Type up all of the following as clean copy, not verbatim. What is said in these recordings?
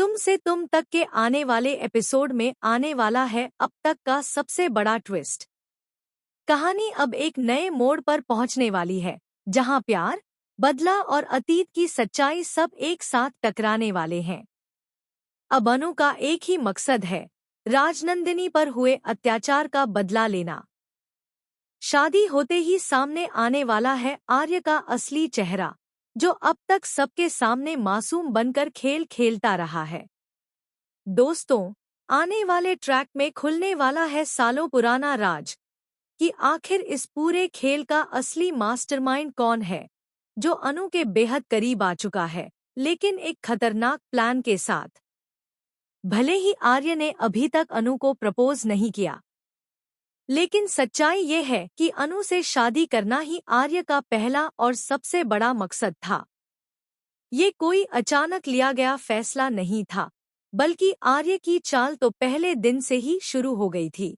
तुम से तुम तक के आने वाले एपिसोड में आने वाला है अब तक का सबसे बड़ा ट्विस्ट। कहानी अब एक नए मोड़ पर पहुंचने वाली है, जहां प्यार, बदला और अतीत की सच्चाई सब एक साथ टकराने वाले हैं। अब अनु का एक ही मकसद है, राजनंदिनी पर हुए अत्याचार का बदला लेना। शादी होते ही सामने आने वाला है आर्य का असली चेहरा, जो अब तक सबके सामने मासूम बनकर खेल खेलता रहा है। दोस्तों, आने वाले ट्रैक में खुलने वाला है सालों पुराना राज कि आखिर इस पूरे खेल का असली मास्टरमाइंड कौन है, जो अनु के बेहद करीब आ चुका है, लेकिन एक खतरनाक प्लान के साथ। भले ही आर्य ने अभी तक अनु को प्रपोज नहीं किया, लेकिन सच्चाई ये है कि अनु से शादी करना ही आर्य का पहला और सबसे बड़ा मकसद था। ये कोई अचानक लिया गया फैसला नहीं था, बल्कि आर्य की चाल तो पहले दिन से ही शुरू हो गई थी।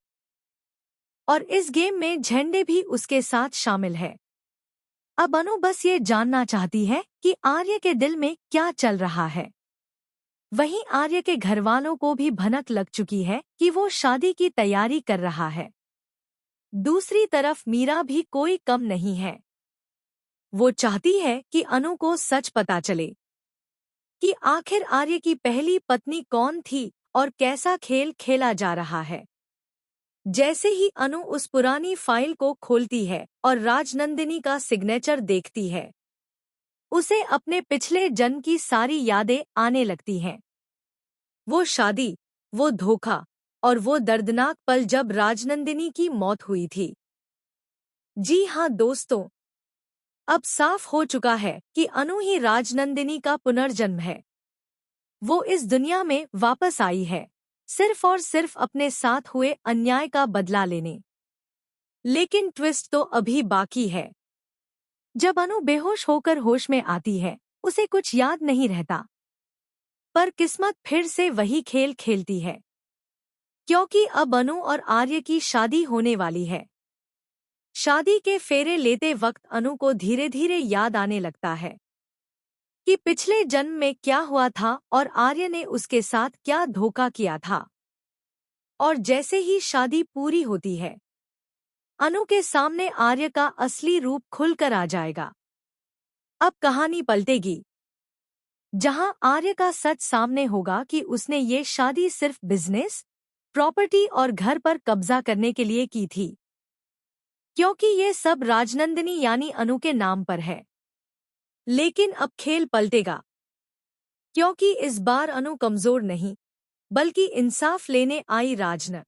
और इस गेम में झंडे भी उसके साथ शामिल है। अब अनु बस ये जानना चाहती है कि आर्य के दिल में क्या चल रहा है। वहीं आर्य के घरवालों को भी भनक लग चुकी है कि वो शादी की तैयारी कर रहा है। दूसरी तरफ मीरा भी कोई कम नहीं है। वो चाहती है कि अनु को सच पता चले कि आखिर आर्य की पहली पत्नी कौन थी और कैसा खेल खेला जा रहा है। जैसे ही अनु उस पुरानी फाइल को खोलती है और राजनंदिनी का सिग्नेचर देखती है, उसे अपने पिछले जन्म की सारी यादें आने लगती हैं। वो शादी, वो धोखा और वो दर्दनाक पल जब राजनंदिनी की मौत हुई थी। जी हाँ दोस्तों, अब साफ हो चुका है कि अनु ही राजनंदिनी का पुनर्जन्म है। वो इस दुनिया में वापस आई है, सिर्फ और सिर्फ अपने साथ हुए अन्याय का बदला लेने। लेकिन ट्विस्ट तो अभी बाकी है। जब अनु बेहोश होकर होश में आती है, उसे कुछ याद नहीं रहता। पर किस्मत फिर से वही खेल खेलती है, क्योंकि अब अनु और आर्य की शादी होने वाली है। शादी के फेरे लेते वक्त अनु को धीरे धीरे याद आने लगता है कि पिछले जन्म में क्या हुआ था और आर्य ने उसके साथ क्या धोखा किया था। और जैसे ही शादी पूरी होती है, अनु के सामने आर्य का असली रूप खुलकर आ जाएगा। अब कहानी पलटेगी, जहां आर्य का सच सामने होगा कि उसने ये शादी सिर्फ बिजनेस, प्रॉपर्टी और घर पर कब्जा करने के लिए की थी, क्योंकि ये सब राजनंदिनी यानी अनु के नाम पर है। लेकिन अब खेल पलटेगा, क्योंकि इस बार अनु कमजोर नहीं, बल्कि इंसाफ लेने आई राजन